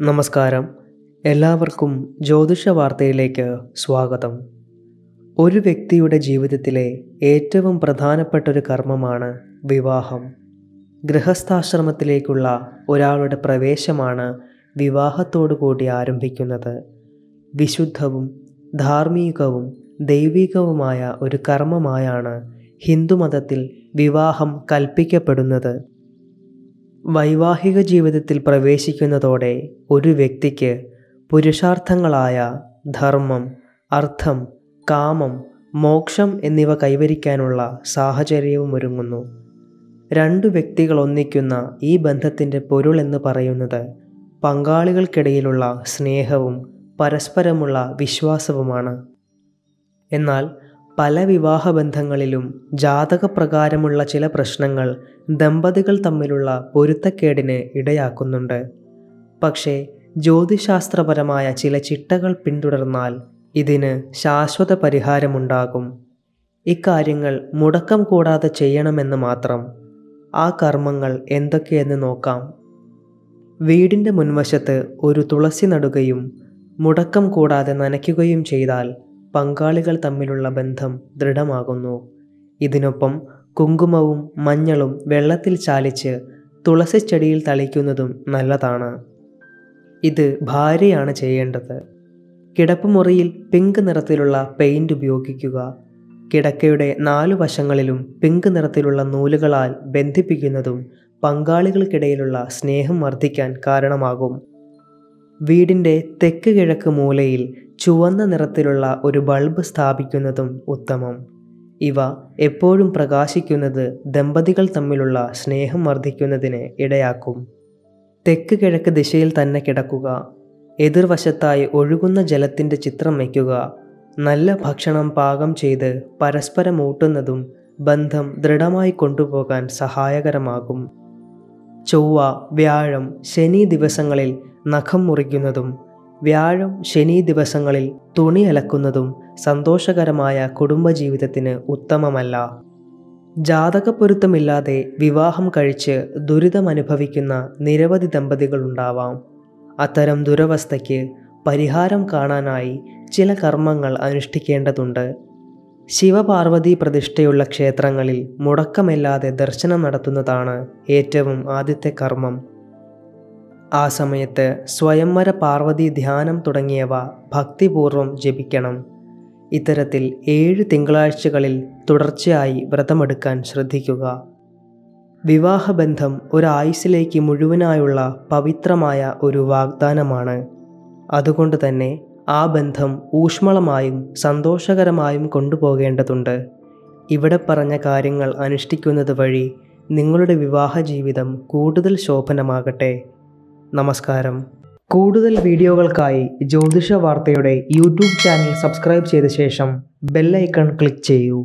നമസ്കാരം. എല്ലാവർക്കും ജ്യോതിഷ വാർത്തയിലേക്ക് സ്വാഗതം. ഒരു വ്യക്തിയുടെ ജീവിതത്തിലെ ഏറ്റവും പ്രധാനപ്പെട്ട ഒരു കർമ്മമാണ് വിവാഹം. ഗൃഹസ്ഥാശ്രമത്തിലേക്കുള്ള ഒരാളുടെ പ്രവേശമാണ് വിവാഹത്തോടു കൂടി ആരംഭിക്കുന്നത്. വിശുദ്ധവും ധാർമ്മികവും ദൈവികവുമായ ഒരു കർമ്മമായാണ് ഹിന്ദുമതത്തിൽ വിവാഹം കൽപ്പിക്കപ്പെടുന്നത്. വൈവാഹിക ജീവിതത്തിൽ പ്രവേശിക്കുന്നതോടെ ഒരു വ്യക്തിക്ക് പുരുഷാർത്ഥങ്ങളായ ധർമ്മം, അർത്ഥം, കാമം, മോക്ഷം എന്നിവ കൈവരിക്കാനുള്ള സാഹചര്യവും ഒരുങ്ങുന്നു. രണ്ടു വ്യക്തികൾ ഒന്നിക്കുന്ന ഈ ബന്ധത്തിൻ്റെ പൊരുൾ എന്ന് പറയുന്നത് പങ്കാളികൾക്കിടയിലുള്ള സ്നേഹവും പരസ്പരമുള്ള വിശ്വാസവുമാണ്. എന്നാൽ പല വിവാഹബന്ധങ്ങളിലും ജാതകപ്രകാരമുള്ള ചില പ്രശ്നങ്ങൾ ദമ്പതികൾ തമ്മിലുള്ള പൊരുത്തക്കേടിന് ഇടയാക്കുന്നുണ്ട്. പക്ഷേ ജ്യോതിശാസ്ത്രപരമായ ചില ചിട്ടകൾ പിന്തുടർന്നാൽ ഇതിന് ശാശ്വത പരിഹാരമുണ്ടാകും. ഇക്കാര്യങ്ങൾ മുടക്കം കൂടാതെ ചെയ്യണമെന്ന് മാത്രം. ആ കർമ്മങ്ങൾ എന്തൊക്കെയെന്ന് നോക്കാം. വീടിൻ്റെ മുൻവശത്ത് ഒരു തുളസി നടുകയും മുടക്കം കൂടാതെ നനയ്ക്കുകയും ചെയ്താൽ പങ്കാളികൾ തമ്മിലുള്ള ബന്ധം ദൃഢമാകുന്നു. ഇതിനൊപ്പം കുങ്കുമവും മഞ്ഞളും വെള്ളത്തിൽ ചാലിച്ച് തുളസിച്ചെടിയിൽ തളിക്കുന്നതും നല്ലതാണ്. ഇത് ഭാര്യയാണ് ചെയ്യേണ്ടത്. കിടപ്പുമുറിയിൽ പിങ്ക് നിറത്തിലുള്ള പെയിന്റ് ഉപയോഗിക്കുക. കിടക്കയുടെ 4 വശങ്ങളിലും പിങ്ക് നിറത്തിലുള്ള നൂലുകളാൽ ബന്ധിപ്പിക്കുന്നതും പങ്കാളികൾക്കിടയിലുള്ള സ്നേഹം വർദ്ധിക്കാൻ കാരണമാകും. വീടിൻ്റെ തെക്ക് കിഴക്ക് മൂലയിൽ ചുവന്ന നിറത്തിലുള്ള ഒരു ബൾബ് സ്ഥാപിക്കുന്നതും ഉത്തമം. ഇവ എപ്പോഴും പ്രകാശിക്കുന്നത് ദമ്പതികൾ തമ്മിലുള്ള സ്നേഹം വർദ്ധിക്കുന്നതിന് ഇടയാക്കും. തെക്ക് കിഴക്ക് ദിശയിൽ തന്നെ കിടക്കുക. എതിർവശത്തായി ഒഴുകുന്ന ജലത്തിൻ്റെ ചിത്രം വയ്ക്കുക. നല്ല ഭക്ഷണം പാകം ചെയ്ത് പരസ്പരം ഊട്ടുന്നതും ബന്ധം ദൃഢമായി കൊണ്ടുപോകാൻ സഹായകരമാകും. ചൊവ്വ, വ്യാഴം, ശനി ദിവസങ്ങളിൽ നഖം മുറിക്കുന്നതും വ്യാഴം, ശനി ദിവസങ്ങളിൽ തുണി അലക്കുന്നതും സന്തോഷകരമായ കുടുംബജീവിതത്തിന് ഉത്തമമല്ല. ജാതകപ്പൊരുത്തമില്ലാതെ വിവാഹം കഴിച്ച് ദുരിതമനുഭവിക്കുന്ന നിരവധി ദമ്പതികളുണ്ടാവാം. അത്തരം ദുരവസ്ഥയ്ക്ക് പരിഹാരം കാണാനായി ചില കർമ്മങ്ങൾ അനുഷ്ഠിക്കേണ്ടതുണ്ട്. ശിവപാർവതി പ്രതിഷ്ഠയുള്ള ക്ഷേത്രങ്ങളിൽ മുടക്കമില്ലാതെ ദർശനം നടത്തുന്നതാണ് ഏറ്റവും ആദ്യത്തെ കർമ്മം. ആ സമയത്ത് സ്വയംവര പാർവതി ധ്യാനം തുടങ്ങിയവ ഭക്തിപൂർവം ജപിക്കണം. ഇത്തരത്തിൽ 7 തിങ്കളാഴ്ചകളിൽ തുടർച്ചയായി വ്രതമെടുക്കാൻ ശ്രദ്ധിക്കുക. വിവാഹബന്ധം ഒരായുസ്സിലേക്ക് മുഴുവനായുള്ള പവിത്രമായ ഒരു വാഗ്ദാനമാണ്. അതുകൊണ്ട് തന്നെ ആ ബന്ധം ഊഷ്മളമായും സന്തോഷകരമായും കൊണ്ടുപോകേണ്ടതുണ്ട്. ഇവിടെ പറഞ്ഞ കാര്യങ്ങൾ അനുഷ്ഠിക്കുന്നത് വഴി നിങ്ങളുടെ വിവാഹ ജീവിതം കൂടുതൽ ശോഭനമാകട്ടെ. നമസ്കാരം. കൂടുതൽ വീഡിയോകൾക്കായി ജ്യോതിഷ വാർത്തയുടെ യൂട്യൂബ് ചാനൽ സബ്സ്ക്രൈബ് ചെയ്ത ശേഷം ബെൽ ഐക്കൺ ക്ലിക്ക് ചെയ്യൂ.